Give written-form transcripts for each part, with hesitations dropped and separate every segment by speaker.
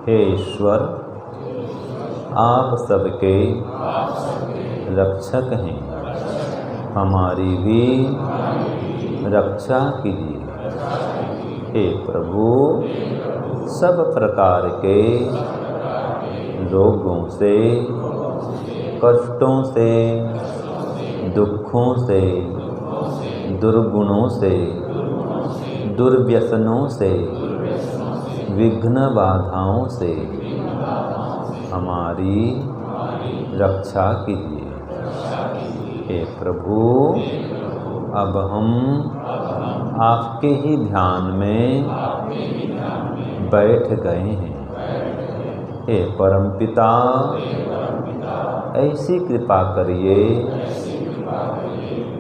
Speaker 1: हे ईश्वर, आप सबके रक्षक हैं, हमारी भी रक्षा कीजिए। हे प्रभु, सब प्रकार के रोगों से, कष्टों से, दुखों से, दुर्गुणों से, दुर्व्यसनों से, विघ्न बाधाओं से हमारी रक्षा कीजिए। हे प्रभु, अब हम आपके ही ध्यान में बैठ गए हैं। हे परमपिता, ऐसी कृपा करिए,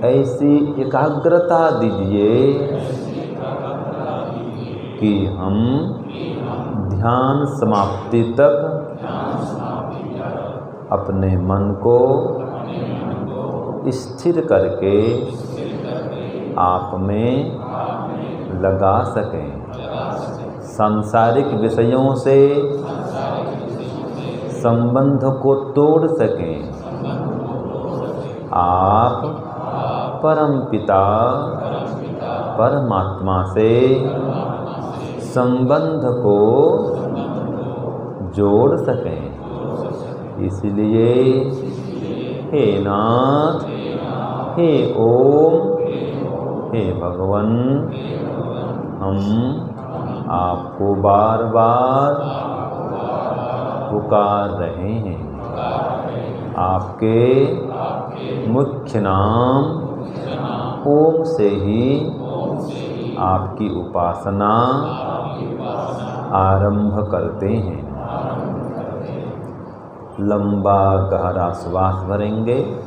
Speaker 1: ऐसी एकाग्रता दीजिए कि हम ध्यान समाप्ति तक अपने मन को स्थिर करके आप में लगा सकें, सांसारिक विषयों से संबंध को तोड़ सकें। आप परमपिता परमात्मा से संबंध को जोड़ सकें। इसलिए हे नाथ, हे ओम, हे भगवान, हम आपको बार बार पुकार रहे हैं। आपके मुख्य नाम ओम से ही आपकी उपासना आरंभ करते हैं। लंबा गहरा श्वास भरेंगे।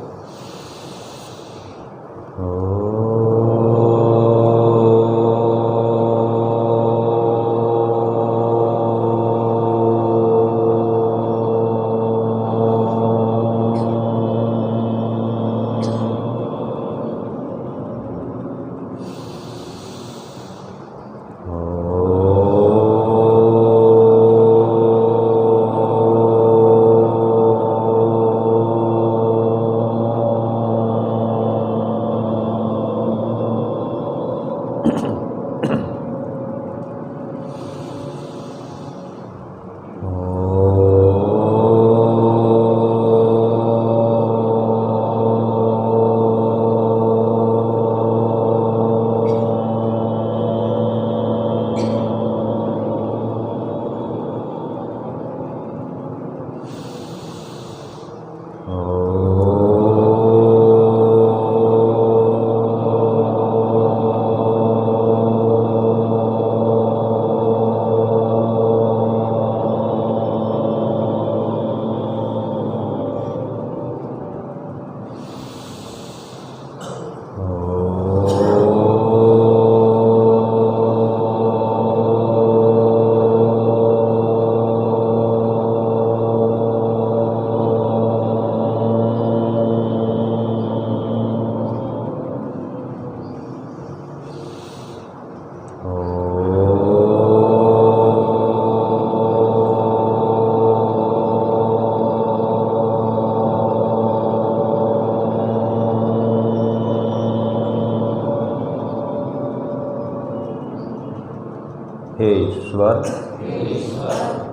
Speaker 1: हे ईश्वर,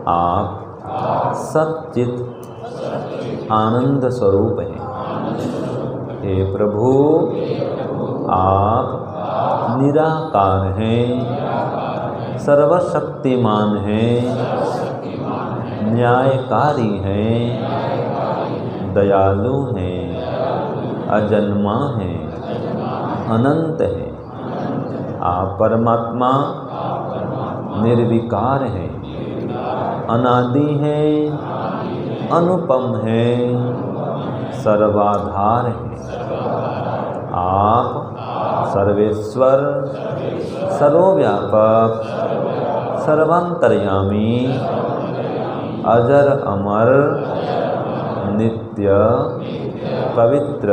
Speaker 1: आप सच्चित आनंद स्वरूप हैं। हे प्रभु, आप निराकार हैं, सर्वशक्तिमान हैं, न्यायकारी हैं, दयालु हैं, अजन्मा हैं, अनंत हैं। आप परमात्मा निर्विकार हैं, अनादि हैं, अनुपम हैं, सर्वाधार हैं। आप सर्वेश्वर, सर्वव्यापक, सर्वांतर्यामी, अजर अमर, नित्य, पवित्र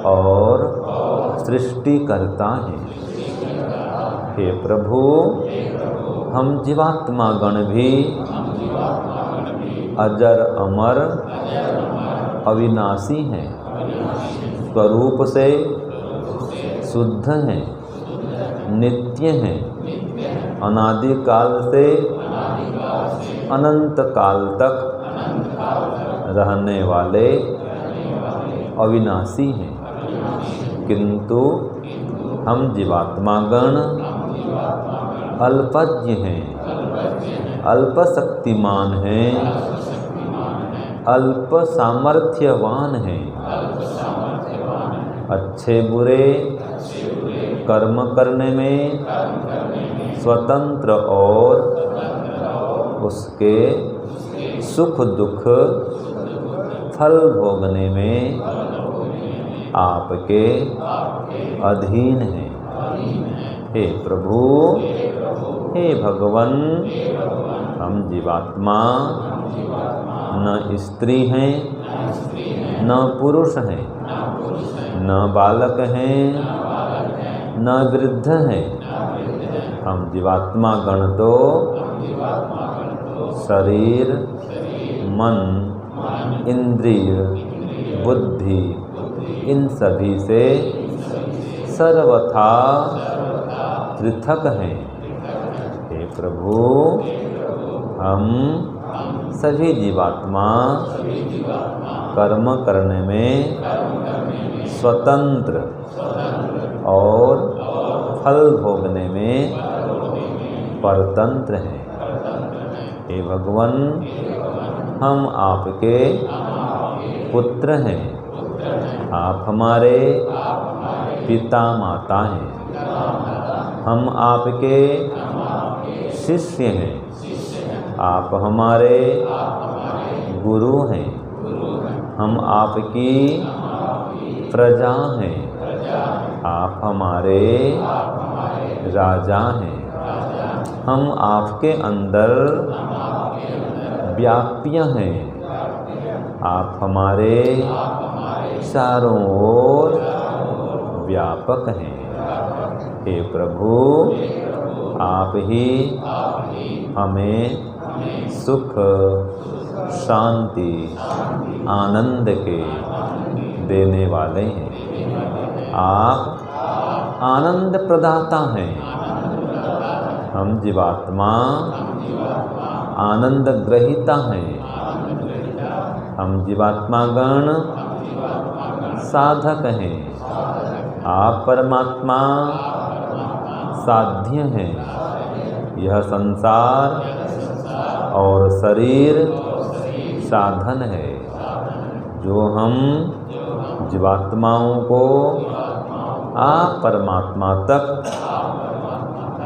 Speaker 1: और सृष्टिकर्ता हैं। हे प्रभु, हम जीवात्मा गण भी अजर अमर, अविनाशी हैं, स्वरूप से शुद्ध हैं, नित्य हैं, अनादि काल से अनंत काल तक रहने वाले अविनाशी हैं। किंतु हम जीवात्मागण अल्पज्ञ हैं, अल्प शक्तिमान हैं, अल्प सामर्थ्यवान हैं। अच्छे बुरे कर्म करने में स्वतंत्र और उसके सुख दुख फल भोगने में आपके अधीन हैं। हे प्रभु, हे भगवान, हम जीवात्मा न स्त्री हैं, न पुरुष हैं, न बालक हैं, न वृद्ध हैं। हम जीवात्मा गण तो शरीर, मन, इंद्रिय, बुद्धि, इन सभी से सर्वथा पृथक हैं। हे प्रभु, हम सभी जीवात्मा कर्म करने में स्वतंत्र और फल भोगने में परतंत्र हैं। हे भगवान, हम आपके पुत्र हैं, आप हमारे पिता माता हैं, हम आपके शिष्य हैं, आप हमारे गुरु हैं, हम आपकी प्रजा हैं, आप हमारे राजा हैं। हम आपके अंदर व्याप्य हैं, आप हमारे चारों ओर व्यापक हैं। हे प्रभु, आप ही हमें सुख, शांति, आनंद के देने वाले हैं। आप आनंद प्रदाता हैं। हम जीवात्मा आनंद ग्रहीता हैं। हम जीवात्मा गण साधक हैं। आप परमात्मा साध्य हैं। यह संसार और शरीर साधन है जो हम जीवात्माओं को आप परमात्मा तक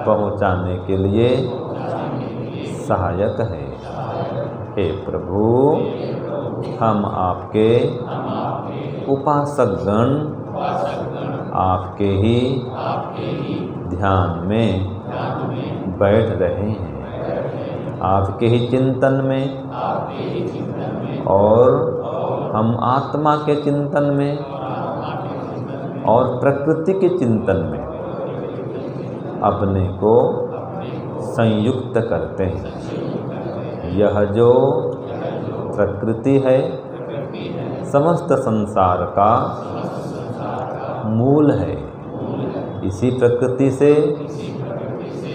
Speaker 1: पहुँचाने के लिए सहायक है। हे प्रभु, हम आपके उपासक गण आपके ही ध्यान में बैठ रहे हैं, आपके ही चिंतन में, और हम आत्मा के चिंतन में और प्रकृति के चिंतन में अपने को संयुक्त करते हैं। यह जो प्रकृति है समस्त संसार का मूल है। इसी प्रकृति से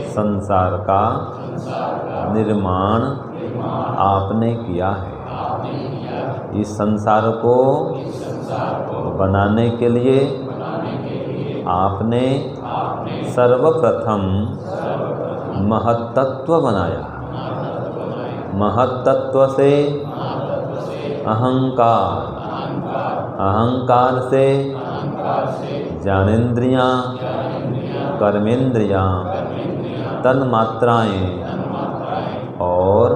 Speaker 1: संसार का निर्माण आपने किया है। इस संसार को बनाने के लिए आपने सर्वप्रथम महत्तत्व बनाया। महत्तत्व से अहंकार, अहंकार से ज्ञानेंद्रियाँ, कर्मेंद्रियाँ, तन्मात्राएँ और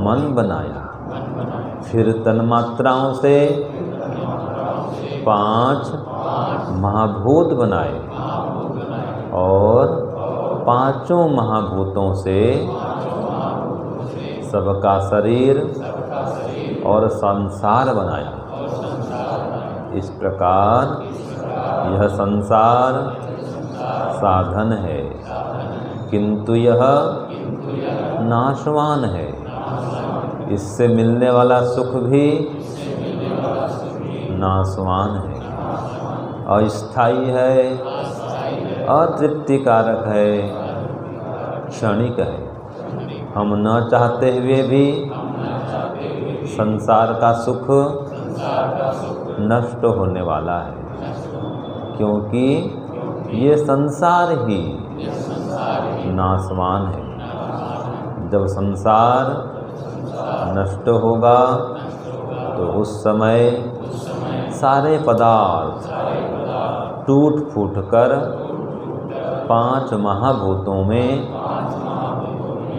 Speaker 1: मन बनाया। फिर तन्मात्राओं से 5 महाभूत बनाए और 5 महाभूतों से सबका शरीर और संसार बनाया। इस प्रकार यह संसार साधन है, किंतु यह नाशवान है। इससे मिलने वाला सुख भी नाशवान है, अस्थायी है, अतृप्तिकारक है, क्षणिक है। हम न चाहते हुए भी संसार का सुख नष्ट होने वाला है, क्योंकि ये संसार ही नाशवान है। जब संसार नष्ट होगा तो उस समय सारे पदार्थ टूट फूट कर 5 महाभूतों में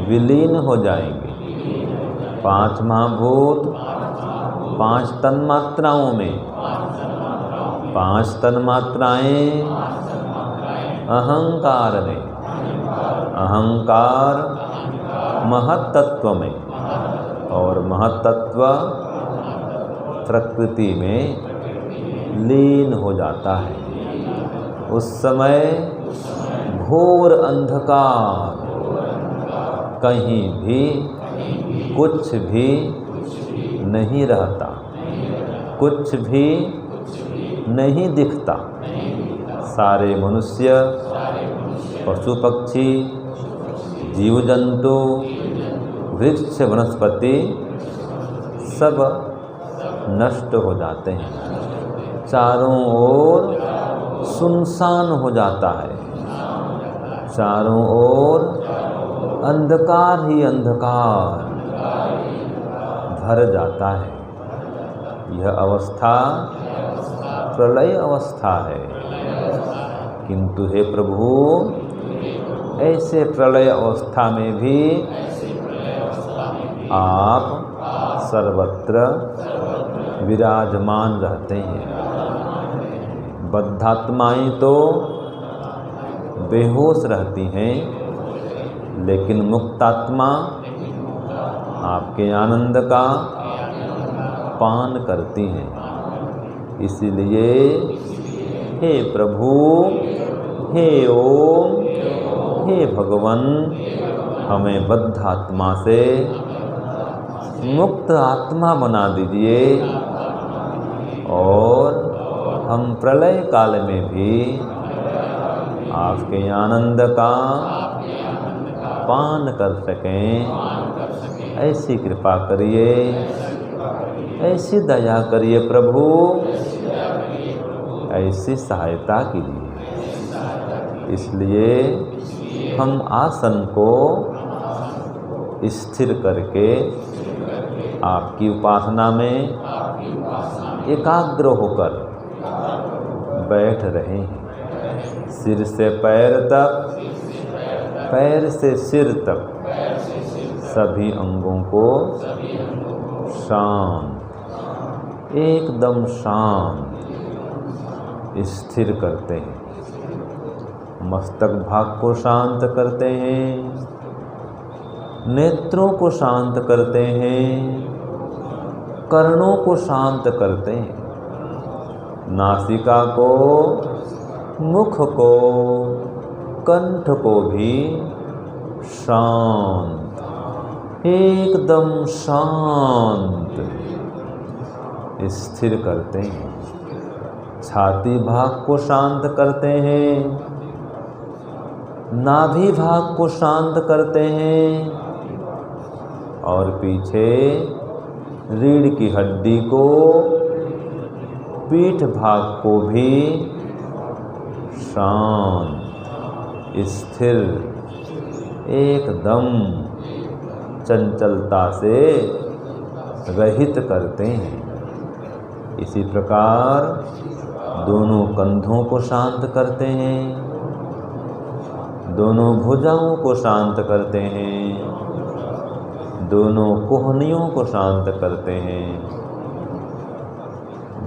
Speaker 1: विलीन हो जाएंगे। 5 महाभूत 5 तन्मात्राओं में, 5 तन्मात्राएं अहंकार में, अहंकार महत्तत्व में और महत्तत्व प्रकृति में लीन हो जाता है। उस समय घोर अंधकार, कहीं भी कुछ भी नहीं रहता, कुछ भी नहीं दिखता। सारे मनुष्य, पशु पक्षी, जीव जंतु, वृक्ष वनस्पति सब नष्ट हो जाते हैं। चारों ओर सुनसान हो जाता है, चारों ओर अंधकार ही अंधकार भर जाता है। यह अवस्था प्रलय अवस्था है, किंतु हे प्रभु, ऐसे प्रलय अवस्था में भी आप सर्वत्र विराजमान रहते हैं। बद्धात्माएं तो बेहोश रहती हैं, लेकिन मुक्तात्मा आपके आनंद का पान करती हैं। इसलिए हे प्रभु, हे ओम, हे भगवान, हमें बद्ध आत्मा से मुक्त आत्मा बना दीजिए और हम प्रलय काल में भी आपके आनंद का पान कर सकें। ऐसी कृपा करिए, ऐसी दया करिए प्रभु, ऐसी सहायता कीजिए। इसलिए हम आसन को स्थिर करके आपकी उपासना में एकाग्र होकर बैठ रहे हैं। सिर से पैर तक, पैर से सिर तक सभी अंगों को शांत, एकदम शांत स्थिर करते हैं। मस्तक भाग को शांत करते हैं, नेत्रों को शांत करते हैं, कर्णों को शांत करते हैं, नासिका को, मुख को, कंठ को भी शांत, एकदम शांत स्थिर करते हैं। छाती भाग को शांत करते हैं, नाभि भाग को शांत करते हैं और पीछे रीढ़ की हड्डी को, पीठ भाग को भी शांत, स्थिर, एकदम चंचलता से रहित करते हैं। इसी प्रकार दोनों कंधों को शांत करते हैं, दोनों भुजाओं को शांत करते हैं, दोनों कोहनियों को शांत करते हैं,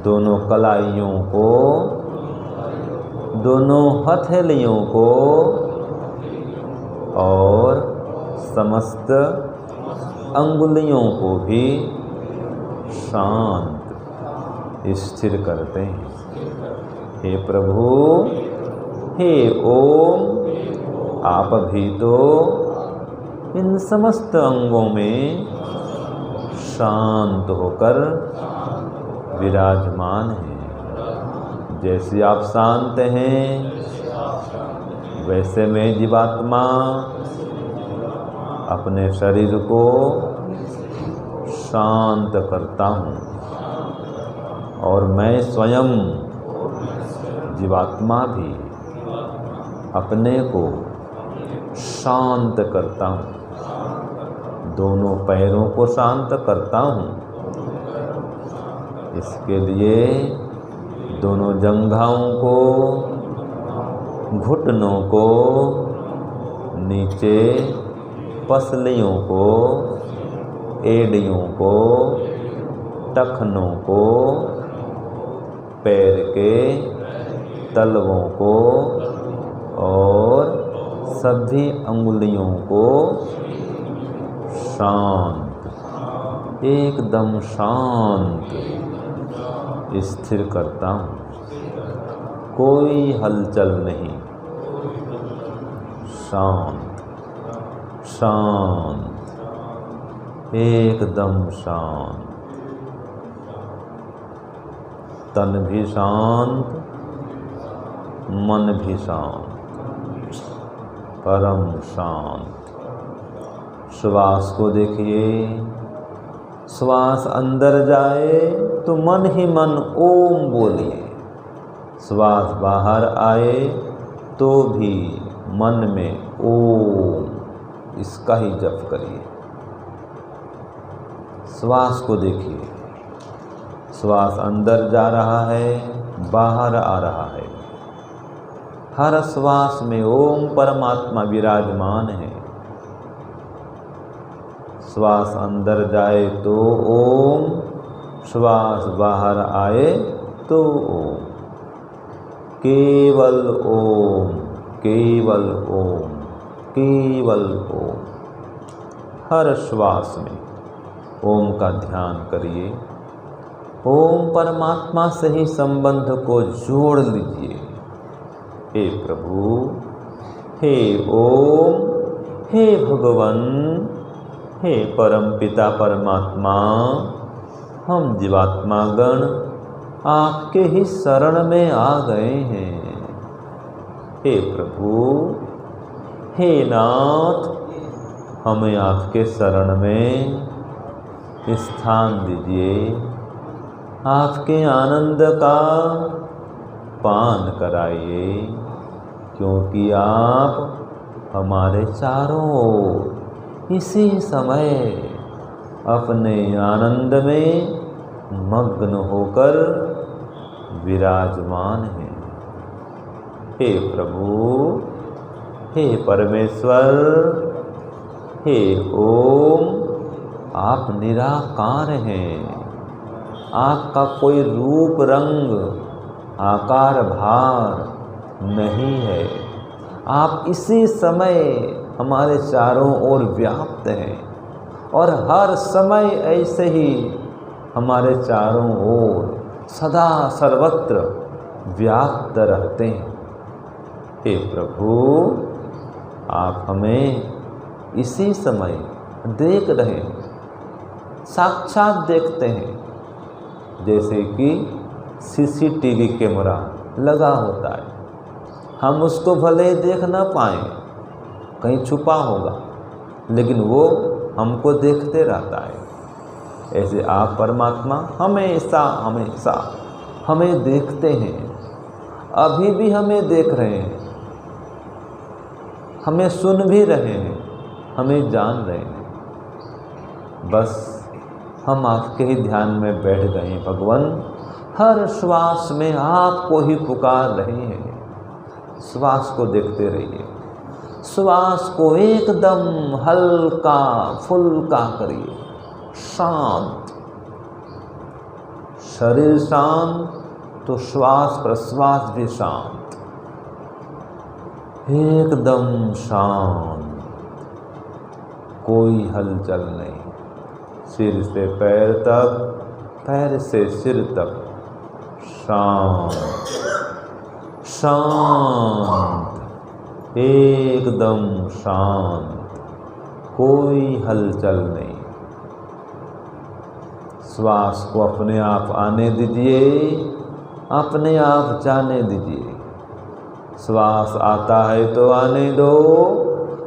Speaker 1: दोनों कलाइयों को, दोनों हथेलियों को और समस्त अंगुलियों को भी शांत, स्थिर करते हैं। हे प्रभु, हे ओम, आप भी तो इन समस्त अंगों में शांत होकर विराजमान हैं। जैसे आप शांत हैं, वैसे मैं जीवात्मा अपने शरीर को शांत करता हूँ और मैं स्वयं जीवात्मा भी अपने को शांत करता हूँ। दोनों पैरों को शांत करता हूँ। इसके लिए दोनों जंघाओं को, घुटनों को, नीचे पसलियों को, एड़ियों को, टखनों को, पैर के तलवों को और सभी अंगुलियों को शांत, एकदम शांत, स्थिर करता हूँ। कोई हलचल नहीं, शांत, शांत, एकदम शांत। तन भी शांत, मन भी शांत, परम शांत। श्वास को देखिए, श्वास अंदर जाए तो मन ही मन ओम बोलिए, श्वास बाहर आए तो भी मन में ओम, इसका ही जप करिए। श्वास को देखिए, श्वास अंदर जा रहा है, बाहर आ रहा है। हर श्वास में ओम परमात्मा विराजमान है। श्वास अंदर जाए तो ओम, श्वास बाहर आए तो ओम। केवल ओम, केवल ओम, केवल ओम। हर श्वास में ओम का ध्यान करिए। ओम परमात्मा से ही संबंध को जोड़ लीजिए। हे प्रभु, हे ओम, हे भगवान, हे परम पिता परमात्मा, हम जीवात्मा गण आपके ही शरण में आ गए हैं। हे प्रभु, हे नाथ, हमें आपके शरण में स्थान दीजिए। आपके आनंद का पान कराइए, क्योंकि आप हमारे चारों ओर इसी समय अपने आनंद में मग्न होकर विराजमान हैं। हे प्रभु, हे परमेश्वर, हे ओम, आप निराकार हैं। आपका कोई रूप, रंग, आकार, भार नहीं है। आप इसी समय हमारे चारों ओर व्याप्त हैं और हर समय ऐसे ही हमारे चारों ओर सदा सर्वत्र व्याप्त रहते हैं। हे प्रभु, आप हमें इसी समय देख रहे हैं, साक्षात देखते हैं। जैसे कि CCTV कैमरा लगा होता है, हम उसको भले देख ना पाएँ, कहीं छुपा होगा, लेकिन वो हमको देखते रहता है। ऐसे आप परमात्मा हमेशा हमेशा हमें देखते हैं, अभी भी हमें देख रहे हैं, हमें सुन भी रहे हैं, हमें जान रहे हैं। बस हम आपके ही ध्यान में बैठ गए हैं भगवान। हर श्वास में आपको ही पुकार रहे हैं। श्वास को देखते रहिए, श्वास को एकदम हल्का फुल्का करिए, शांत। शरीर शांत तो श्वास प्रश्वास भी शांत, एकदम शांत, कोई हलचल नहीं। सिर से पैर तक, पैर से सिर तक शांत शांत, एकदम शांत, कोई हलचल नहीं। श्वास को अपने आप आने दीजिए, अपने आप जाने दीजिए। श्वास आता है तो आने दो,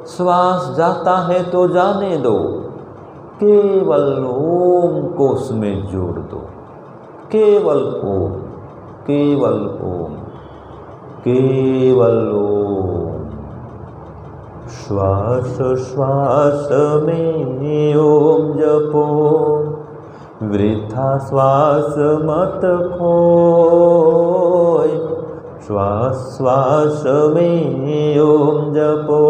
Speaker 1: श्वास जाता है तो जाने दो। केवल ओम को उसमें जोड़ दो, केवल ओम, केवल ओम, केवल ओम। श्वास श्वास में ओम जपो, वृथा श्वास मत खोए। श्वास श्वास में ओम जपो,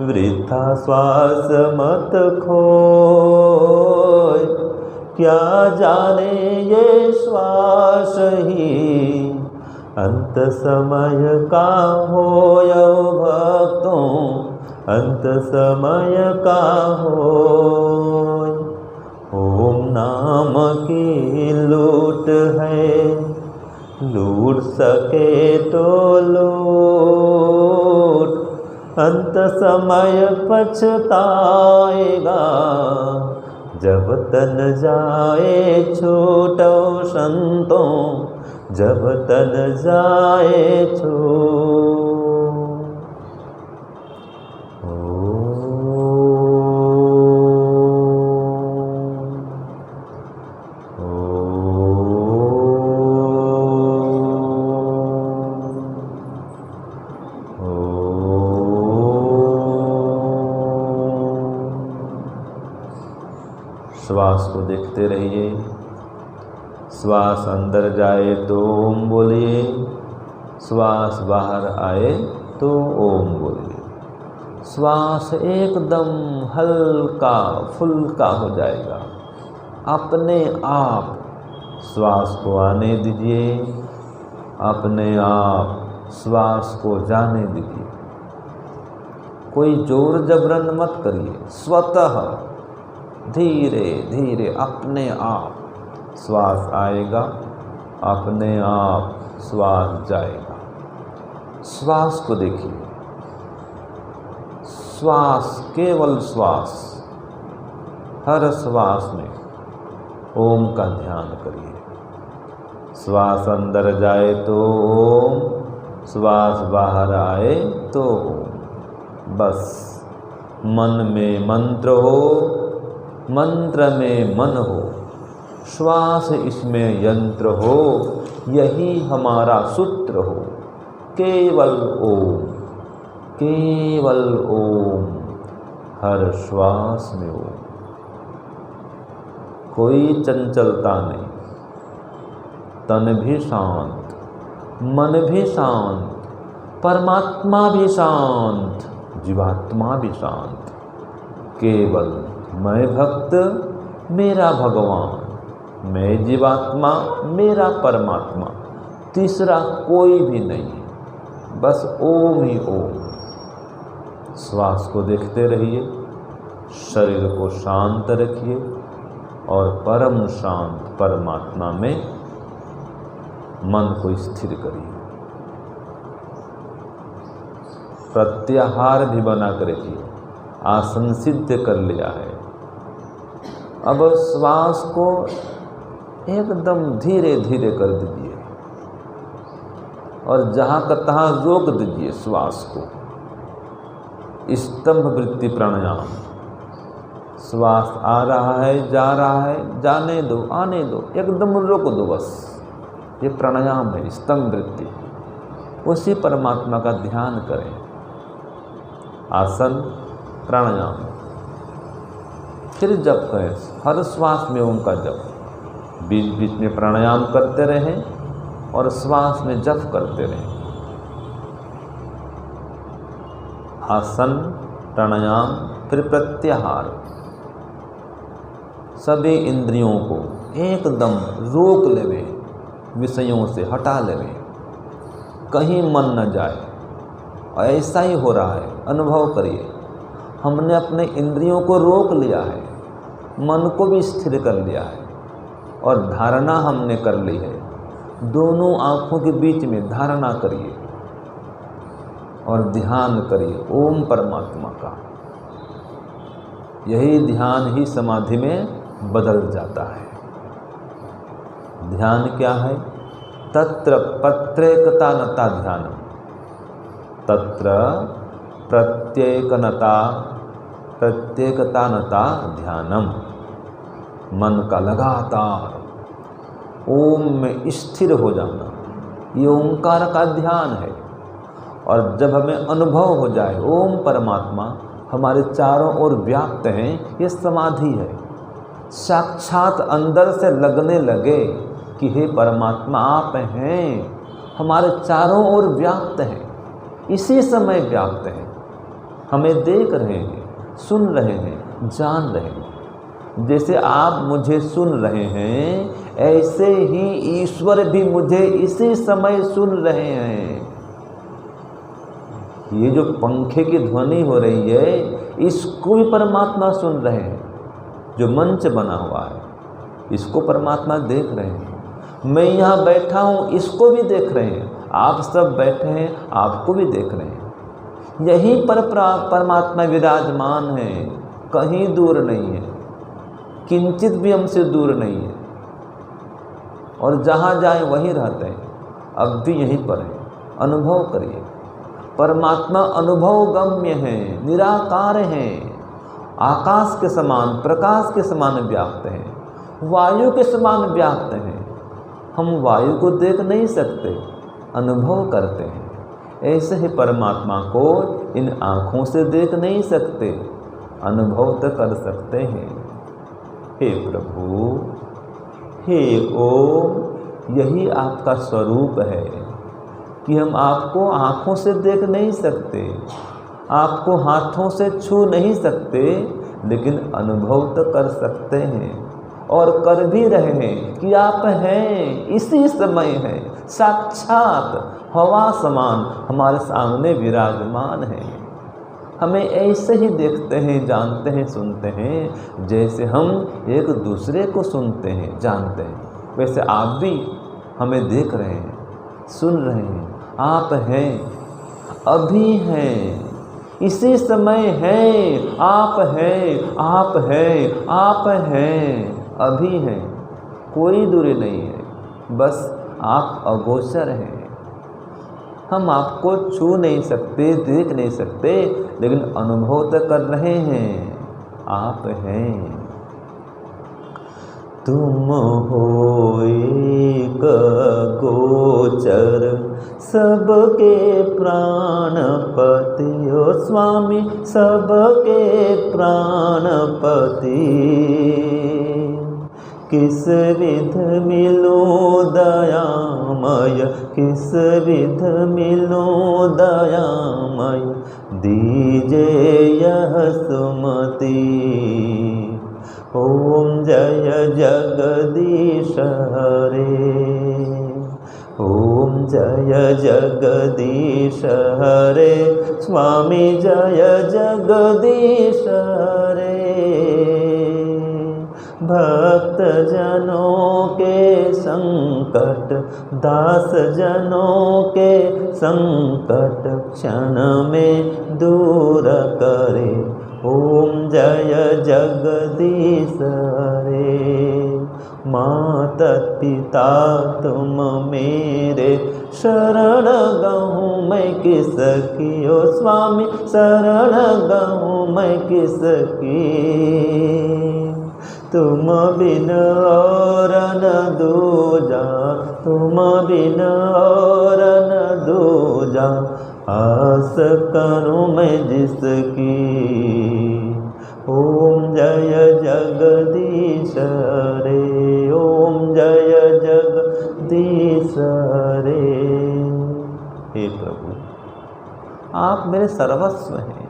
Speaker 1: वृथा श्वास मत खोए। क्या जाने ये श्वास ही अंत समय का होय भक्तों, अंत समय का होय। ओम नाम की लूट है, लूट सके तो लूट, अंत समय पछताएगा जब तन जाए छूटो संतों, जब तन जाए छूट। श्वास को देखते रहिए। श्वास अंदर जाए तो ओम बोलिए, श्वास बाहर आए तो ओम बोलिए। श्वास एकदम हल्का फुल्का हो जाएगा, अपने आप श्वास को आने दीजिए, अपने आप श्वास को जाने दीजिए। कोई जोर जबरन मत करिए, स्वतः धीरे धीरे अपने आप श्वास आएगा, अपने आप श्वास जाएगा। श्वास को देखिए, श्वास केवल श्वास, हर श्वास में ओम का ध्यान करिए। श्वास अंदर जाए तो ओम, श्वास बाहर आए तो ओम। बस मन में मंत्र हो, मंत्र में मन हो, श्वास इसमें यंत्र हो, यही हमारा सूत्र हो। केवल ओम, केवल ओम, हर श्वास में ओम। कोई चंचलता नहीं, तन भी शांत, मन भी शांत, परमात्मा भी शांत, जीवात्मा भी शांत। केवल मैं भक्त, मेरा भगवान, मैं जीवात्मा, मेरा परमात्मा, तीसरा कोई भी नहीं, बस ओम ही ओम। श्वास को देखते रहिए, शरीर को शांत रखिए और परम शांत परमात्मा में मन को स्थिर करिए। प्रत्याहार भी बना कर रखिए, आसन सिद्ध कर लिया है। अब श्वास को एकदम धीरे धीरे कर दीजिए और जहाँ का तहाँ रोक दीजिए श्वास को। स्तंभ वृत्ति प्राणायाम। श्वास आ रहा है, जा रहा है, जाने दो, आने दो, एकदम रोक दो बस। ये प्राणायाम है, स्तंभ वृत्ति। उसी परमात्मा का ध्यान करें। आसन, प्राणायाम, फिर जप करें। हर श्वास में ओम का जप, बीच बीच में प्राणायाम करते रहें और श्वास में जप करते रहें। आसन, प्राणायाम, फिर प्रत्याहार। सभी इंद्रियों को एकदम रोक लेवे, विषयों से हटा लेवे, कहीं मन न जाए। ऐसा ही हो रहा है, अनुभव करिए। हमने अपने इंद्रियों को रोक लिया है, मन को भी स्थिर कर लिया है और धारणा हमने कर ली है। दोनों आँखों के बीच में धारणा करिए और ध्यान करिए ओम परमात्मा का। यही ध्यान ही समाधि में बदल जाता है। ध्यान क्या है? तत्र प्रत्येकतानता ध्यानम। तत्र प्रत्येकतानता ध्यानम। मन का लगातार ओम में स्थिर हो जाना, ये ओंकार का ध्यान है। और जब हमें अनुभव हो जाए ओम परमात्मा हमारे चारों ओर व्याप्त हैं, ये समाधि है। साक्षात अंदर से लगने लगे कि हे परमात्मा आप हैं, हमारे चारों ओर व्याप्त हैं, इसी समय व्याप्त हैं, हमें देख रहे हैं, सुन रहे हैं, जान रहे हैं। जैसे आप मुझे सुन रहे हैं, ऐसे ही ईश्वर भी मुझे इसी समय सुन रहे हैं। ये जो पंखे की ध्वनि हो रही है, इसको भी परमात्मा सुन रहे हैं। जो मंच बना हुआ है, इसको परमात्मा देख रहे हैं। मैं यहाँ बैठा हूँ, इसको भी देख रहे हैं। आप सब बैठे हैं, आपको भी देख रहे हैं। यहीं पर परमात्मा विराजमान है, कहीं दूर नहीं है, किंचित भी हमसे दूर नहीं है। और जहाँ जाए वहीं रहते हैं, अब भी यहीं पर है। अनुभव करिए, परमात्मा अनुभव गम्य है, निराकार है, आकाश के समान, प्रकाश के समान व्याप्त हैं, वायु के समान व्याप्त हैं। हम वायु को देख नहीं सकते, अनुभव करते हैं। ऐसे ही परमात्मा को इन आँखों से देख नहीं सकते, अनुभव तो कर सकते हैं। हे प्रभु, हे ओम, यही आपका स्वरूप है कि हम आपको आँखों से देख नहीं सकते, आपको हाथों से छू नहीं सकते, लेकिन अनुभव तो कर सकते हैं और कर भी रहे हैं कि आप हैं, इसी समय हैं, साक्षात हवा समान हमारे सामने विराजमान हैं। हमें ऐसे ही देखते हैं, जानते हैं, सुनते हैं, जैसे हम एक दूसरे को सुनते हैं, जानते हैं। वैसे आप भी हमें देख रहे हैं, सुन रहे हैं। आप हैं, अभी हैं, इसी समय हैं, आप हैं, आप हैं, आप हैं, अभी हैं। कोई दूरी नहीं है, बस आप अगोचर हैं। हम आपको छू नहीं सकते, देख नहीं सकते, लेकिन अनुभव तो कर रहे हैं, आप हैं। तुम हो एक गोचर सबके प्राणपति, ओ स्वामी सबके प्राणपति। किस विध मिलो दयामय, किस विध मिलो दयामय, दीजे यह सुमति। ओम जय जगदीश हरे, ओम जय जगदीश हरे, स्वामी जय जगदीश हरे। भक्त जनों के संकट, दास जनों के संकट, क्षण में दूर करे। ओम जय जगदीश हरे। माता पिता तुम मेरे शरण गहूँ मैं किसकी, ओ स्वामी शरण गहूँ मैं किसकी। तुम बिन और न दूजा, तुम बिन और न दूजा, आस करूँ मैं जिसकी। ओम जय जगदीश रे, ओम जय जगदीश रे। हे प्रभु, आप मेरे सर्वस्व हैं,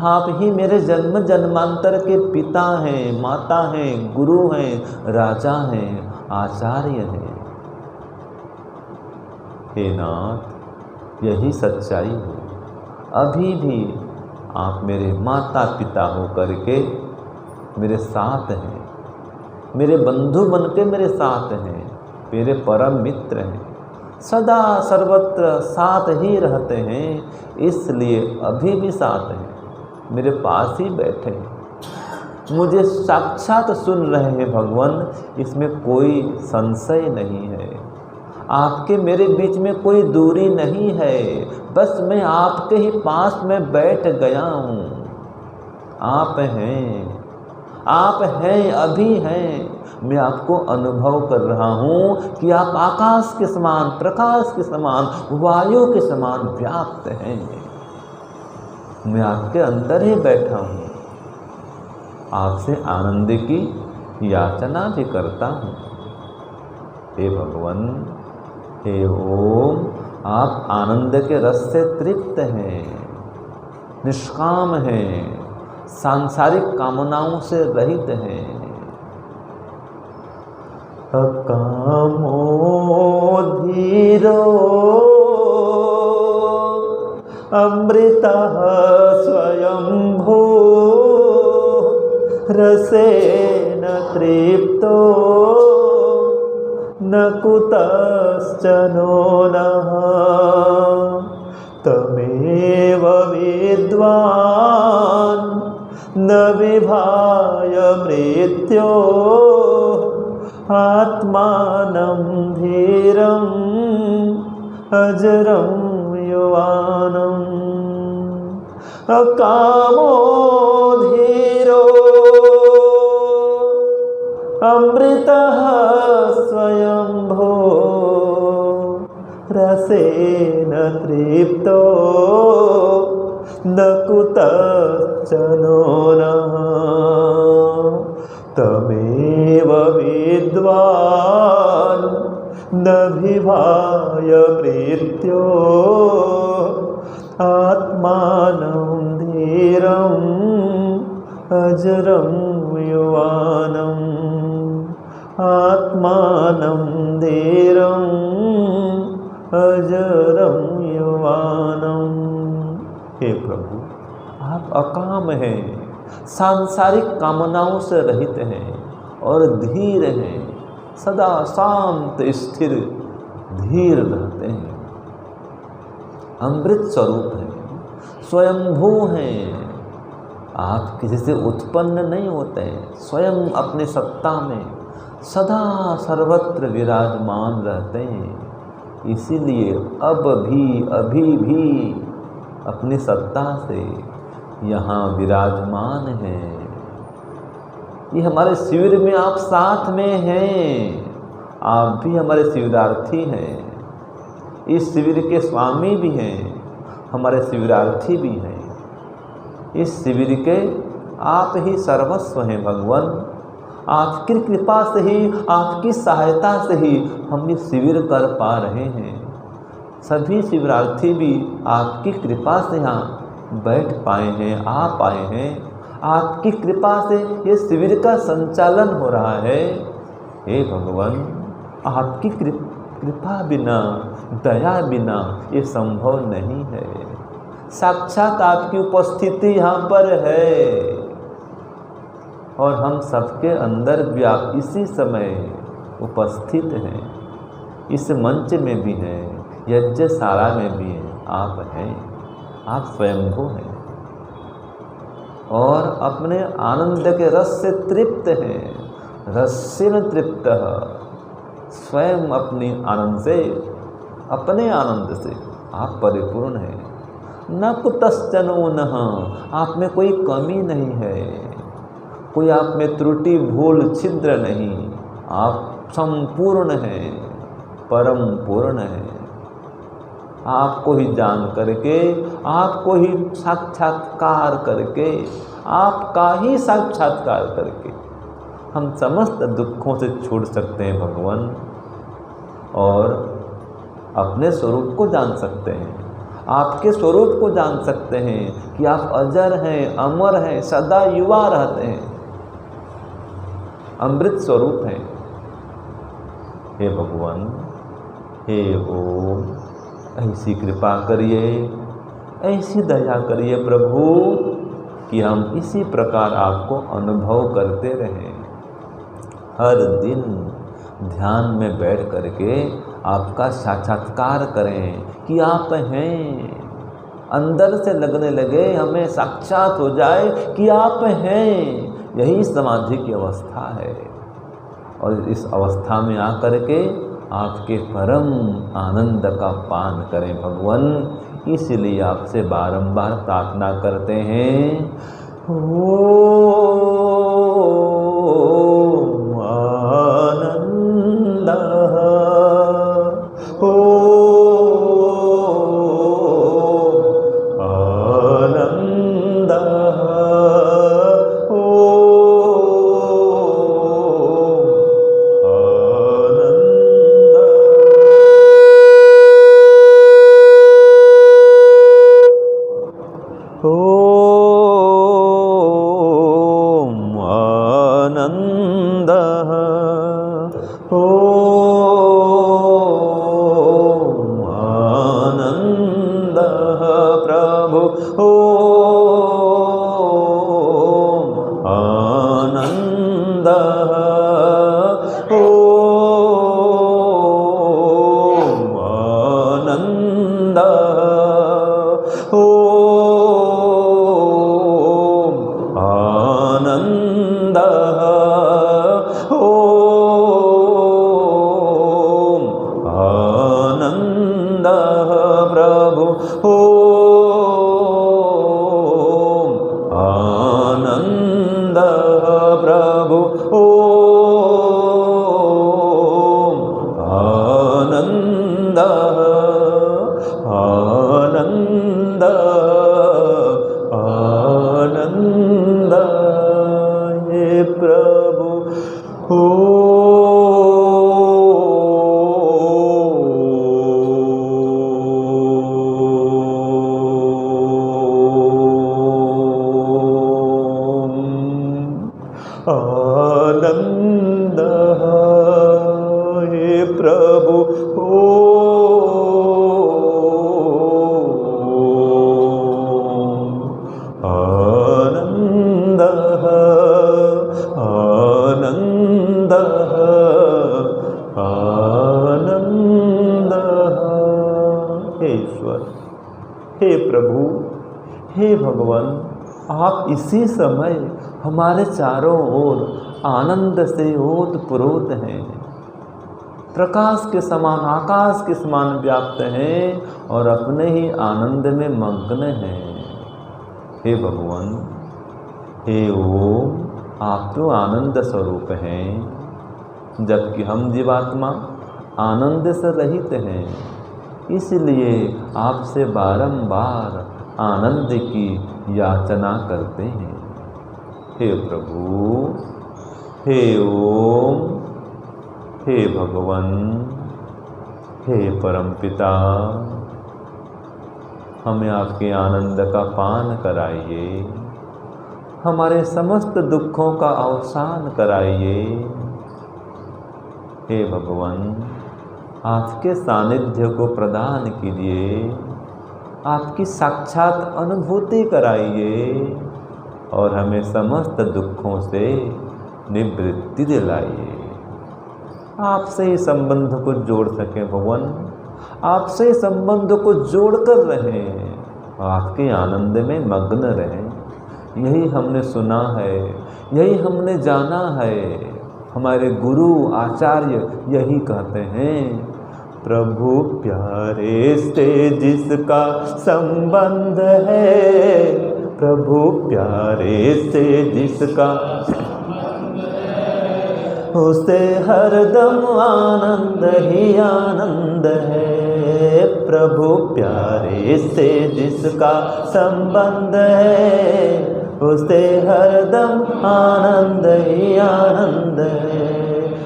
Speaker 1: आप ही मेरे जन्म जन्मांतर के पिता हैं, माता हैं, गुरु हैं, राजा हैं, आचार्य हैं। हे नाथ, यही सच्चाई है। अभी भी आप मेरे माता पिता हो करके मेरे साथ हैं, मेरे बंधु बनके मेरे साथ हैं, मेरे परम मित्र हैं, सदा सर्वत्र साथ ही रहते हैं, इसलिए अभी भी साथ हैं, मेरे पास ही बैठे हैं, मुझे साक्षात सुन रहे हैं भगवान, इसमें कोई संशय नहीं है। आपके मेरे बीच में कोई दूरी नहीं है, बस मैं आपके ही पास में बैठ गया हूँ। आप हैं, आप हैं, अभी हैं। मैं आपको अनुभव कर रहा हूँ कि आप आकाश के समान, प्रकाश के समान, वायु के समान व्याप्त हैं। मैं आपके अंदर ही बैठा हूँ, आपसे आनंद की याचना भी करता हूँ। हे भगवान, हे ओम, आप आनंद के रस से तृप्त हैं, निष्काम हैं, सांसारिक कामनाओं से रहित हैं। अकामो धीरो अमृतः स्वयंभू रसेन तृप्तो न कुतश्चनो नः। तमेव विद्वान् न विभाय मृत्यो आत्मानं धीरम् अजरं युवानम्। अकामो धीरो अमृतः स्वयंभो रसेन तृप्तो न कुतश्चनो नः। तमेव विद्वान् न विभाय मृत्यो आत्मानं धीरम् अजरं युवानम्। आत्मानं धीरम् अजरं युवानम्। हे प्रभु, आप अकाम हैं, सांसारिक कामनाओं से रहित हैं और धीर हैं, सदा शांत स्थिर धीर रहते हैं। अमृत स्वरूप हैं, स्वयंभू हैं, आप किसी से उत्पन्न नहीं होते हैं, स्वयं अपने सत्ता में सदा सर्वत्र विराजमान रहते हैं। इसीलिए अभी भी अपनी सत्ता से यहाँ विराजमान हैं। ये हमारे शिविर में आप साथ में हैं, आप भी हमारे शिविरार्थी हैं। इस शिविर के स्वामी भी हैं, हमारे शिविरार्थी भी हैं। इस शिविर के आप ही सर्वस्व हैं भगवान। आपकी कृपा से ही, आपकी सहायता से ही हम ये शिविर कर पा रहे हैं। सभी शिविरार्थी भी आपकी कृपा से यहाँ बैठ पाए हैं, आ पाए हैं। आपकी कृपा से ये शिविर का संचालन हो रहा है। हे भगवान, आपकी कृपा बिना, दया बिना ये संभव नहीं है। साक्षात आपकी उपस्थिति यहाँ पर है और हम सबके अंदर भी आप इसी समय उपस्थित हैं। इस मंच में भी हैं, यज्ञशाला में भी हैं, आप हैं, आप स्वयंभू हैं और अपने आनंद के रस से तृप्त हैं। रसेन तृप्त, स्वयं अपनी आनंद से अपने आनंद से आप परिपूर्ण हैं। न कुतश्चनो नः, आप में कोई कमी नहीं है, कोई आप में त्रुटि भूल छिद्र नहीं, आप संपूर्ण हैं, परम पूर्ण हैं। आपको ही जान करके, आपको ही साक्षात्कार करके, आपका ही साक्षात्कार करके हम समस्त दुखों से छूट सकते हैं भगवान, और अपने स्वरूप को जान सकते हैं, आपके स्वरूप को जान सकते हैं कि आप अजर हैं, अमर हैं, सदा युवा रहते हैं, अमृत स्वरूप हैं। हे भगवान, हे ओम, ऐसी कृपा करिए, ऐसी दया करिए प्रभु कि हम इसी प्रकार आपको अनुभव करते रहें। हर दिन ध्यान में बैठ करके आपका साक्षात्कार करें कि आप हैं, अंदर से लगने लगे, हमें साक्षात हो जाए कि आप हैं। यही समाधि की अवस्था है, और इस अवस्था में आकर के आपके परम आनंद का पान करें भगवान। इसलिए आपसे बारंबार प्रार्थना करते हैं, ओम आनंद, आनंद, हे प्रभु, आनंद, आनंद, आनंद। हे ईश्वर, हे प्रभु, हे भगवान, आप इसी समय हमारे चारों ओर आनंद से ओतप्रोत हैं, प्रकाश के समान, आकाश के समान व्याप्त हैं और अपने ही आनंद में मग्न हैं। हे भगवान, हे ओम, आप तो आनंद स्वरूप हैं, जबकि हम जीवात्मा आनंद से रहित हैं। इसलिए आपसे बारंबार आनंद की याचना करते हैं। हे प्रभु, हे ओम, हे भगवान, हे परमपिता, हमें आपके आनंद का पान कराइए, हमारे समस्त दुखों का अवसान कराइए। हे भगवान, आपके सानिध्य को प्रदान कीजिए, आपकी साक्षात अनुभूति कराइए और हमें समस्त दुखों से निवृत्ति दिलाइए। आपसे ही संबंध को जोड़ सकें भगवान, आपसे ही संबंध को जोड़कर रहें, आपके आनंद में मग्न रहें। यही हमने सुना है, यही हमने जाना है। हमारे गुरु आचार्य यही कहते हैं, प्रभु प्यारे से जिसका संबंध है, प्रभु प्यारे से जिसका उसे हरदम आनंद ही आनंद है। प्रभु प्यारे से जिसका संबंध है, उसे हरदम आनंद ही आनंद है।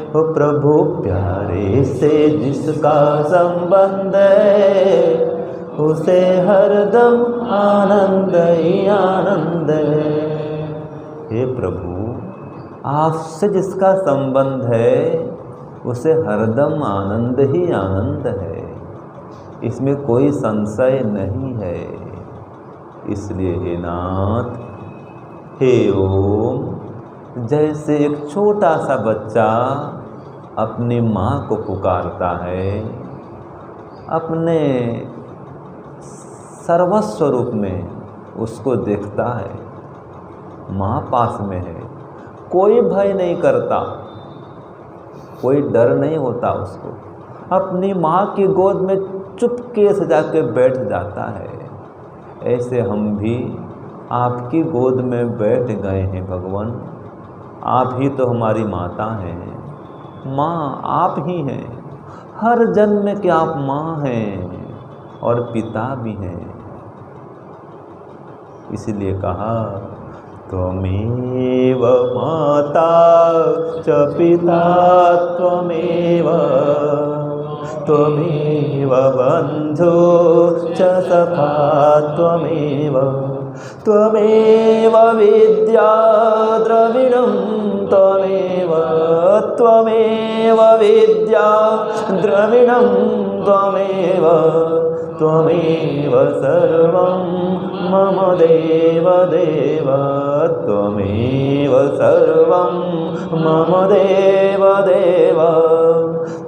Speaker 1: ओ प्रभु प्यारे से जिसका संबंध है, उसे हरदम आनंद ही आनंद है। हे प्रभु, आपसे जिसका संबंध है उसे हरदम आनंद ही आनंद है, इसमें कोई संशय नहीं है। इसलिए हे नाथ, हे ओम, जैसे एक छोटा सा बच्चा अपनी माँ को पुकारता है, अपने सर्वस्व रूप में उसको देखता है, माँ पास में है, कोई भय नहीं करता, कोई डर नहीं होता उसको, अपनी माँ की गोद में चुपके से जाके बैठ जाता है। ऐसे हम भी आपकी गोद में बैठ गए हैं भगवान। आप ही तो हमारी माता हैं, माँ आप ही हैं, हर जन्म के आप माँ हैं और पिता भी हैं। इसलिए कहा, त्वमेव माता च पिता त्वमेव, त्वमेव बन्धु च सखा त्वमेव, त्वमेव विद्या द्रविणं त्वमेव, त्वमेव विद्या द्रविणं त्वमेव, त्वमेव सर्वं मम देव देव, त्वमेव सर्वं मम देव देव,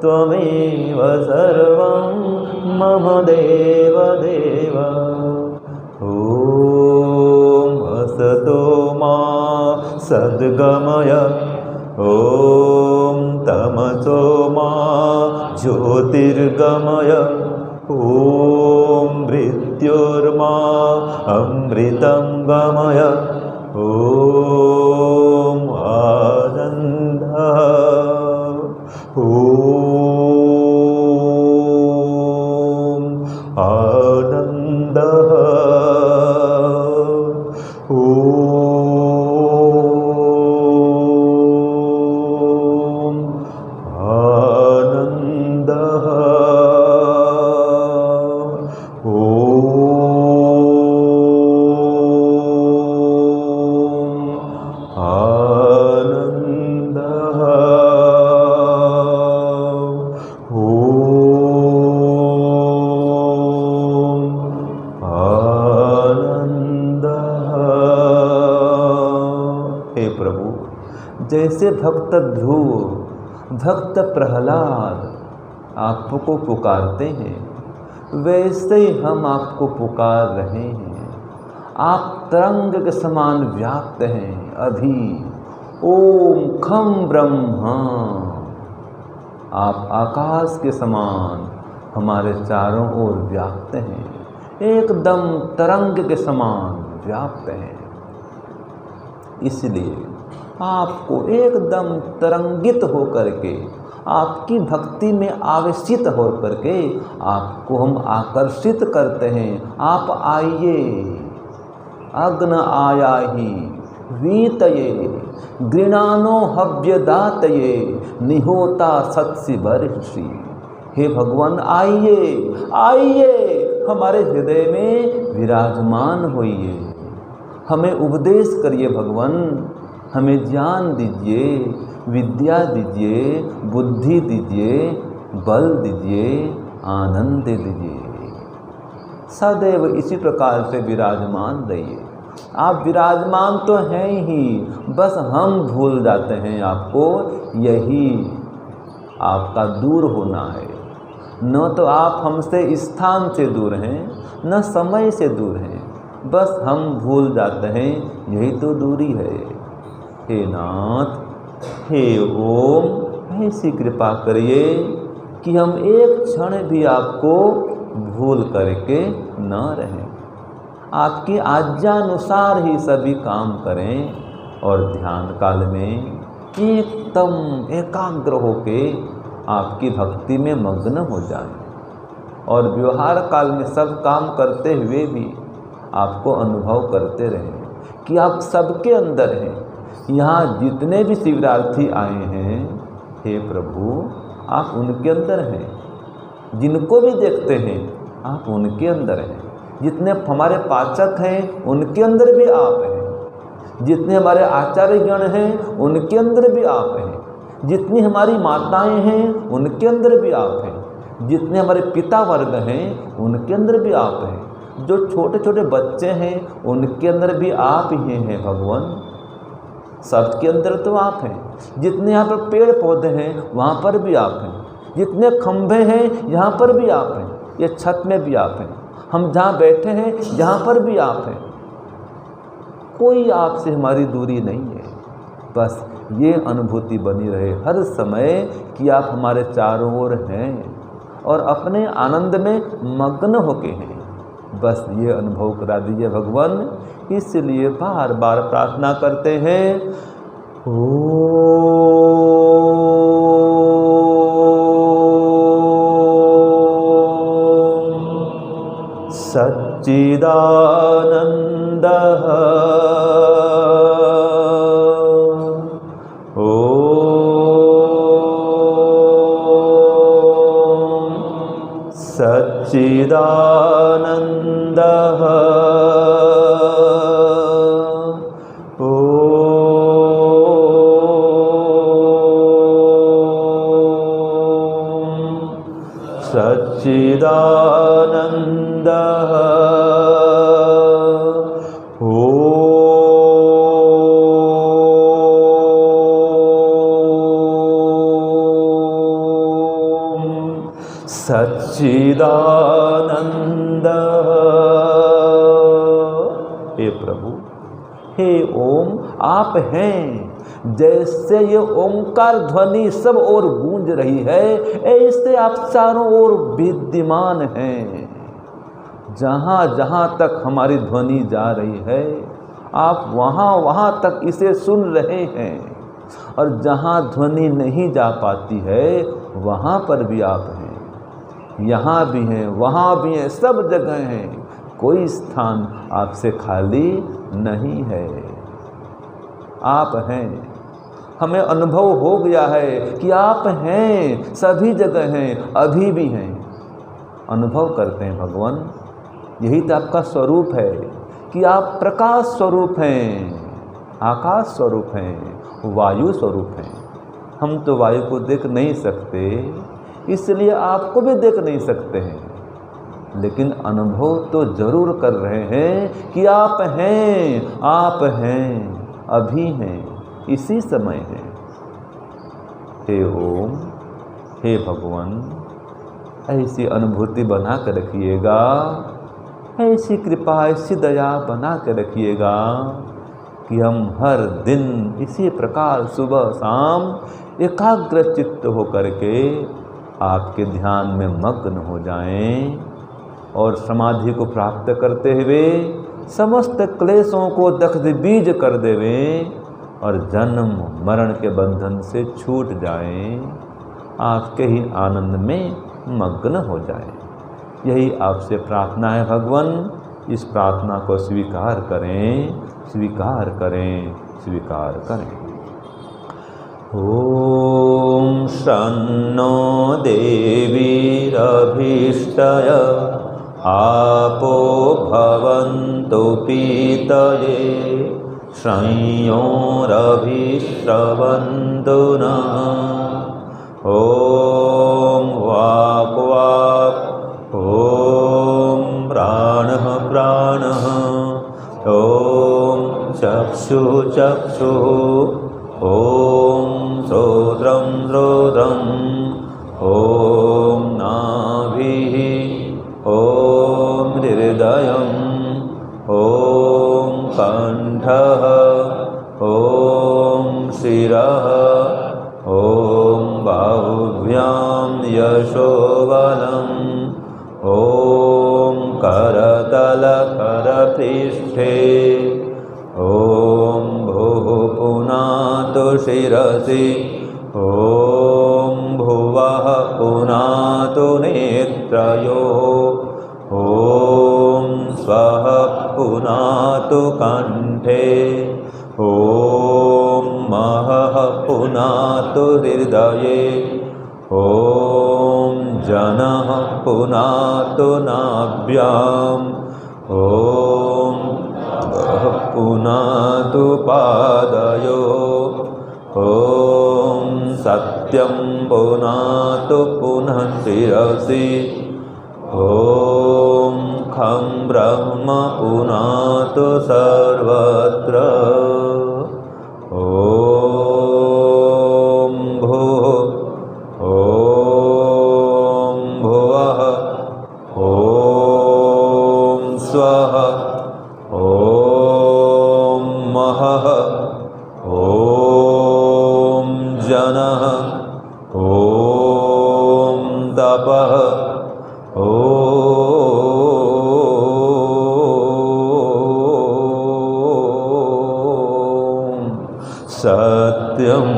Speaker 1: त्वमेव सर्वं मम देव देव। ॐ असतो मा सद्गमय, ॐ तमसो मा ज्योतिर्गमय, ॐ मृत्युर्मा अमृतं गमय, ॐ आनन्दः, ॐ आनन्दः, जैसे भक्त ध्रुव, भक्त प्रहलाद आपको पुकारते हैं, वैसे ही हम आपको पुकार रहे हैं। आप तरंग के समान व्याप्त हैं अभी। ओम खम ब्रह्मा, आप आकाश के समान हमारे चारों ओर व्याप्त हैं, एकदम तरंग के समान व्याप्त हैं। इसलिए आपको एकदम तरंगित होकर के, आपकी भक्ति में आवेशित होकर के आपको हम आकर्षित करते हैं। आप आइए, अग्न आया ही वीतये, गृणानो हव्यदातये, निहोता सत्सि बर्षि। हे भगवान, आइए आइए, हमारे हृदय में विराजमान होइए, हमें उपदेश करिए भगवान, हमें ज्ञान दीजिए, विद्या दीजिए, बुद्धि दीजिए, बल दीजिए, आनंद दीजिए। सदैव इसी प्रकार से विराजमान रहिए। आप विराजमान तो हैं ही, बस हम भूल जाते हैं आपको। यही आपका दूर होना है। न तो आप हमसे स्थान से दूर हैं, न समय से दूर हैं, बस हम भूल जाते हैं, यही तो दूरी है। हे नाथ, हे ओम, ऐसी कृपा करिए कि हम एक क्षण भी आपको भूल करके न रहें, आपकी आज्ञानुसार ही सभी काम करें और ध्यान काल में एकदम एकाग्र होके आपकी भक्ति में मग्न हो जाएं और व्यवहार काल में सब काम करते हुए भी आपको अनुभव करते रहें कि आप सबके अंदर हैं। यहाँ जितने भी शिविरार्थी आए हैं, हे प्रभु आप उनके अंदर हैं। जिनको भी देखते हैं आप उनके अंदर हैं। जितने हमारे पाचक हैं उनके अंदर भी आप हैं। जितने हमारे आचार्यगण हैं उनके अंदर भी आप हैं। जितनी हमारी माताएं हैं उनके अंदर भी आप हैं। जितने हमारे पिता वर्ग हैं उनके अंदर भी आप हैं। जो छोटे छोटे बच्चे हैं उनके अंदर भी आप ही हैं भगवान। सबके अंदर तो आप हैं। जितने यहाँ पर पेड़ पौधे हैं वहाँ पर भी आप हैं। जितने खंभे हैं यहाँ पर भी आप हैं। ये छत में भी आप हैं। हम जहाँ बैठे हैं यहाँ पर भी आप हैं। कोई आपसे हमारी दूरी नहीं है। बस ये अनुभूति बनी रहे हर समय कि आप हमारे चारों ओर हैं और अपने आनंद में मग्न होके हैं। बस ये अनुभव करा दीजिए भगवान। इसलिए बार बार प्रार्थना करते हैं, सच्चिदानंदः सच्चिदानन्दः सच्चिदानन्दः सच्चिदानन्दः। हे प्रभु, हे ओम आप हैं। जैसे ये ओंकार ध्वनि सब ओर गूंज रही है, ऐसे आप चारों ओर विद्यमान हैं। जहाँ जहाँ तक हमारी ध्वनि जा रही है आप वहाँ वहाँ तक इसे सुन रहे हैं। और जहाँ ध्वनि नहीं जा पाती है वहाँ पर भी आप हैं। यहाँ भी हैं, वहाँ भी हैं, सब जगह हैं। कोई स्थान आपसे खाली नहीं है। आप हैं। हमें अनुभव हो गया है कि आप हैं, सभी जगह हैं, अभी भी हैं। अनुभव करते हैं भगवान। यही तो आपका स्वरूप है कि आप प्रकाश स्वरूप हैं, आकाश स्वरूप हैं, वायु स्वरूप हैं। हम तो वायु को देख नहीं सकते, इसलिए आपको भी देख नहीं सकते हैं, लेकिन अनुभव तो जरूर कर रहे हैं कि आप हैं, आप हैं, अभी हैं, इसी समय हैं। हे ओम, हे भगवान, ऐसी अनुभूति बना कर रखिएगा, ऐसी कृपा, ऐसी दया बना कर रखिएगा कि हम हर दिन इसी प्रकार सुबह शाम एकाग्र चित्त होकर के आपके ध्यान में मग्न हो जाएं और समाधि को प्राप्त करते हुए समस्त क्लेशों को दग्ध बीज कर देवें और जन्म मरण के बंधन से छूट जाएं, आपके ही आनंद में मग्न हो जाएं। यही आपसे प्रार्थना है भगवान। इस प्रार्थना को स्वीकार करें, स्वीकार करें, स्वीकार करें। ओम शन्नो देवीरभीष्टय आपो भवन्तु पीतये संयोरभिश्रवन्तु नः। ओम वाक् वाक्, ओम प्राणः प्राणः, ओम चक्षु चक्षुः, ओम श्रोत्रं श्रोत्रम्, ओम नाभिः, ओम हृदयम्, ओम कंठः, ओम शिरः, ओम बाहुभ्यां यशो करतलकरपृष्ठे ॐ भुः पुनातु शिरसि ॐ भुवः पुनातु नेत्रयोः ॐ स्वः पुनातु कण्ठे ॐ महः पुनातु हृदये ॐ जनः पुनातु नाभ्याम् ॐ पुनातु पादयो ॐ सत्यं पुनातु पुनः शिरसि ॐ खं ब्रह्म पुनातु सर्वत्र ॐ भुः ॐ भुवः ॐ स्वः ॐ महः ॐ जनः ॐ तपः ॐ सत्यम्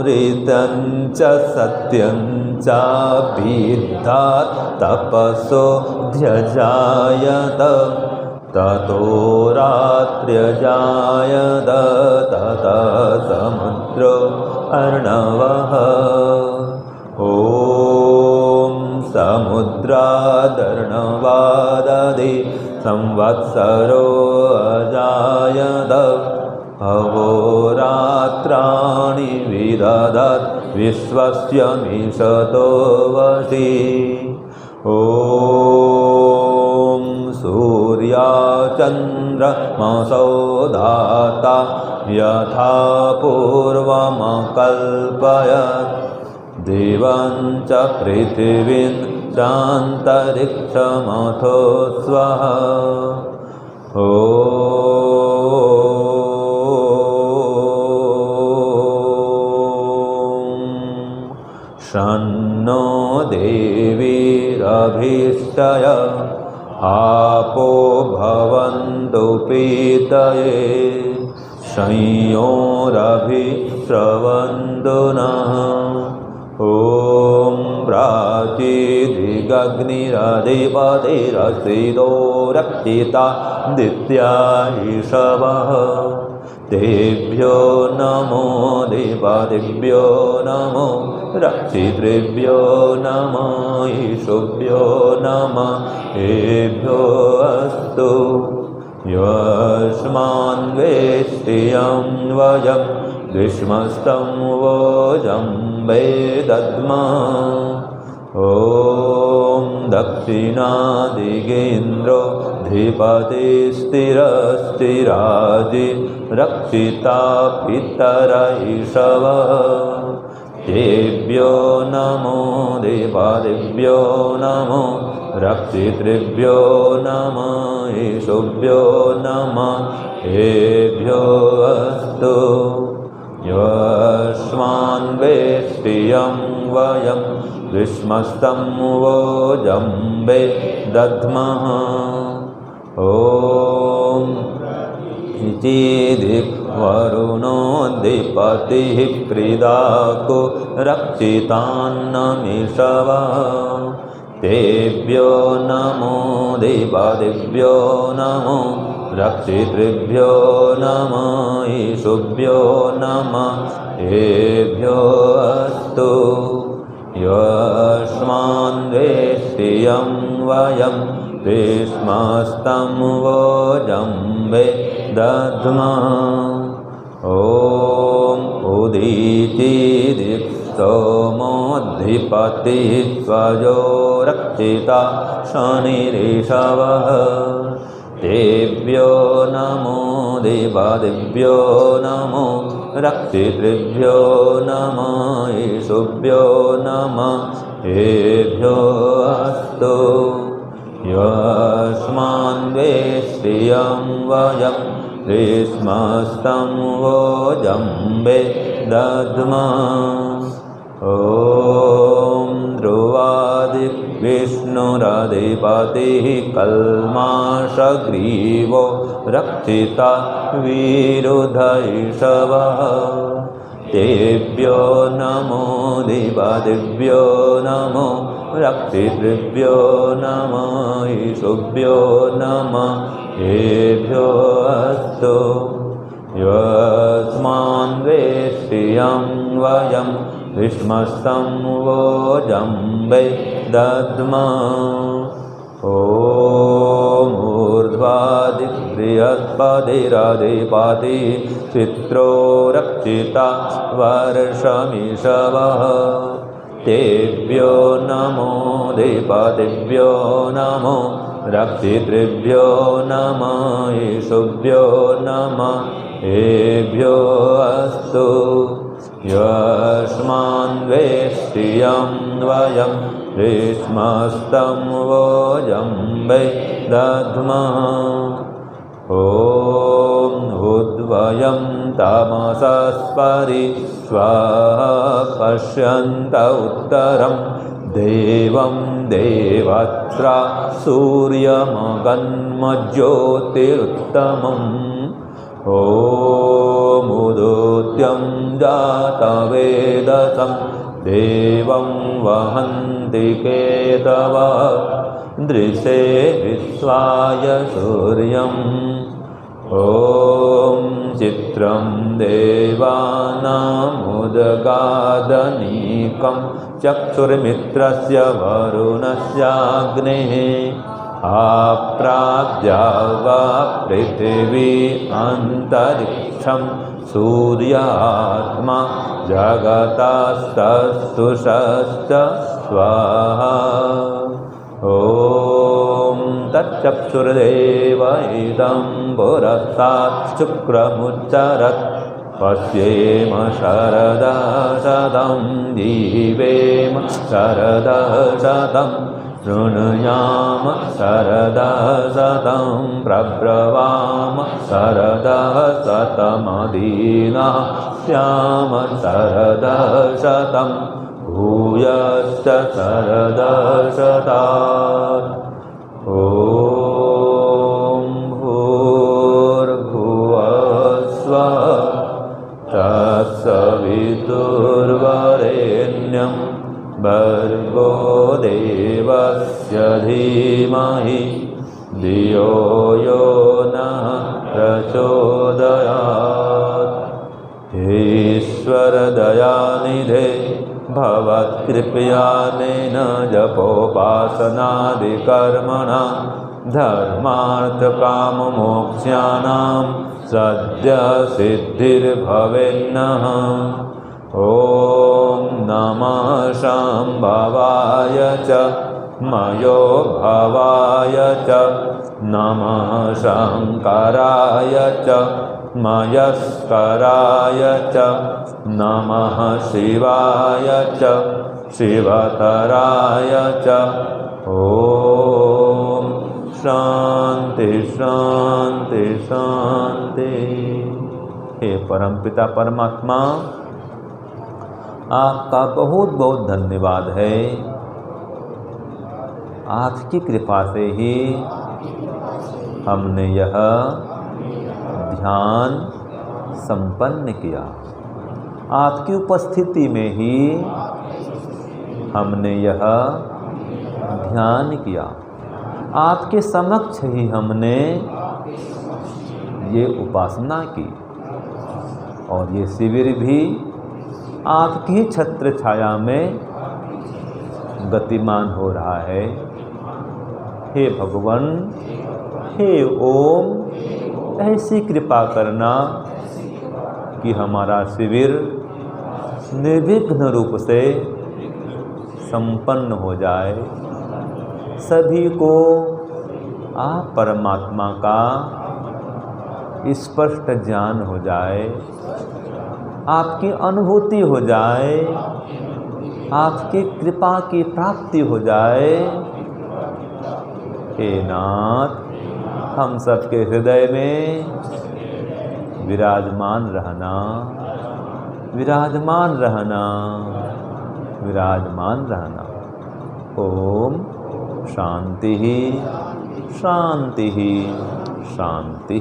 Speaker 1: ऋतं च सत्यं च विद्यात् तपसो ध्यजायत ततो रात्र्यजायत ततः समुद्रो अर्णवः ॐ समुद्रादर्णवादधि संवत्सरो अजायत अहोरात्राणि विदधत् विश्वस्य मिषतो वसि ॐ सूर्याचन्द्रमसौ धाता यथा पूर्वमकल्पयत् दिवं च पृथिवीं चान्तरिक्षमथो स्वः ॐ शन्नो देवीरभीष्टय आपो भवन्तु पीतये संयोरभिश्रवन्तु नः ॐ प्राचीदिगग्निरधिपतिरसिदो रक्षिता दित्या ईशवः तेभ्यो नमो देवादिभ्यो नमो रक्षितृभ्यो नमो ईशुभ्यो नमः एभ्यो अस्तु यस्मान् वेष्टियं वयं ग्रीष्मस्तं वोजं वेदद्मः ॐ दक्षिणादिगेन्द्रो धिपतिस्थिरस्थिराजि रक्षिता पितर ईशवः तेभ्यो नमो देवादिभ्यो नमो रक्षितृभ्यो नमः ईशुभ्यो नमः एभ्यो अस्तु यस्मान् वेष्टियं वयं ग्रीष्मस्तं वोजं वेदद्मः ॐ वरुणोऽधिपतिः प्रीदाको रक्षितान्नमिषवः तेभ्यो नमो देवादिभ्यो नमो रक्षितृभ्यो नमः ईशुभ्यो नमः एभ्यो अस्तु यस्मान् वेष्टियं वयं ग्रीष्मस्तं वोजं वेदद्मः ॐ उदीचिदिक् सोमोऽधिपतिः स्वजो रक्षिता शनिरेशवः तेभ्यो नमो देवादिभ्यो नमो रक्षितृभ्यो नमः ईशुभ्यो नमः एभ्यो अस्तु यस्मान् वेष्टियं वयं ग्रीष्मस्तं वोजं वेदद्मः नामाधिपतिः कल्माषग्रीवो रक्षिता वीरुधैषवः तेभ्यो नमो देवादिभ्यो नमो रक्षितृभ्यो नमः ईशुभ्यो नमः येभ्यो अस्तु यस्मान् वेष्टियं वयं विष्मस्तं वोजं वै दद्मः ॐ ऊर्ध्वादिबृहस्पतिरधिपति चित्रो रक्षिता वर्षमिषवः तेभ्यो नमो देवतेभ्यो नमो रक्षितृभ्यो नमः ईशुभ्यो नमः येभ्यो अस्तु यस्मान् वेष्टियं वयं विष्मस्तं वोजं वै दद्मः ॐ उद्वयं तमसस्परि स्वाहा पश्यन्त उत्तरं देवं देवत्रा सूर्यमगन्मज्योतिरुत्तमम् ॐ उदोत्यं जातवेदसं देवं वहन्ति केतवः दृशे विश्वाय सूर्यम् ॐ चित्रं देवानामुदगादनीकं चक्षुर्मित्रस्य वरुणस्याग्नेः आप्राज्यावा पृथिवी अन्तरिक्षं सूर्यात्मा जगतस्तुषश्च स्वाहा ॐ तच्चक्षुर्देव इदं पुरस्तात् शुक्रमुच्चरत् पश्येम शरदः शतं जीवेम शरदः शतं शृणुयाम शरदः शतं प्रब्रवाम शरदः शतमदीनः स्याम शरदः शतं भूयश्च शरदः शतात् ॐ भूर्भुवस्वः तत्सवितुर्वरेण्यं भर्गो देवस्य धीमहि धियो यो नः प्रचोदयात् ईश्वरदयानिधे भवत्कृपयानेन जपोपासनादिकर्मणा धर्मार्थकाममोक्ष्याणां सद्यसिद्धिर्भवेन्नः ॐ नमः शाम्भवाय च मयो भवाय च नमः शङ्कराय च मयस्कराय च नमः शिवाय च शिवतराय च ॐ शांति शांति शांति। हे परमपिता परमात्मा, आपका बहुत बहुत धन्यवाद है। आपकी कृपा से ही हमने यह ध्यान संपन्न किया। आपकी उपस्थिति में ही हमने यह ध्यान किया। आपके समक्ष ही हमने ये उपासना की और ये शिविर भी आपकी ही छत्र छाया में गतिमान हो रहा है। हे भगवान, हे ओम, ऐसी कृपा करना कि हमारा शिविर निर्विघ्न रूप से संपन्न हो जाए, सभी को आप परमात्मा का स्पष्ट ज्ञान हो जाए, आपकी अनुभूति हो जाए, आपकी कृपा की प्राप्ति हो जाए। हे नाथ, हम सबके हृदय में विराजमान रहना, विराजमान रहना, विराजमान रहना। ओम शांति ही शांति ही शांति।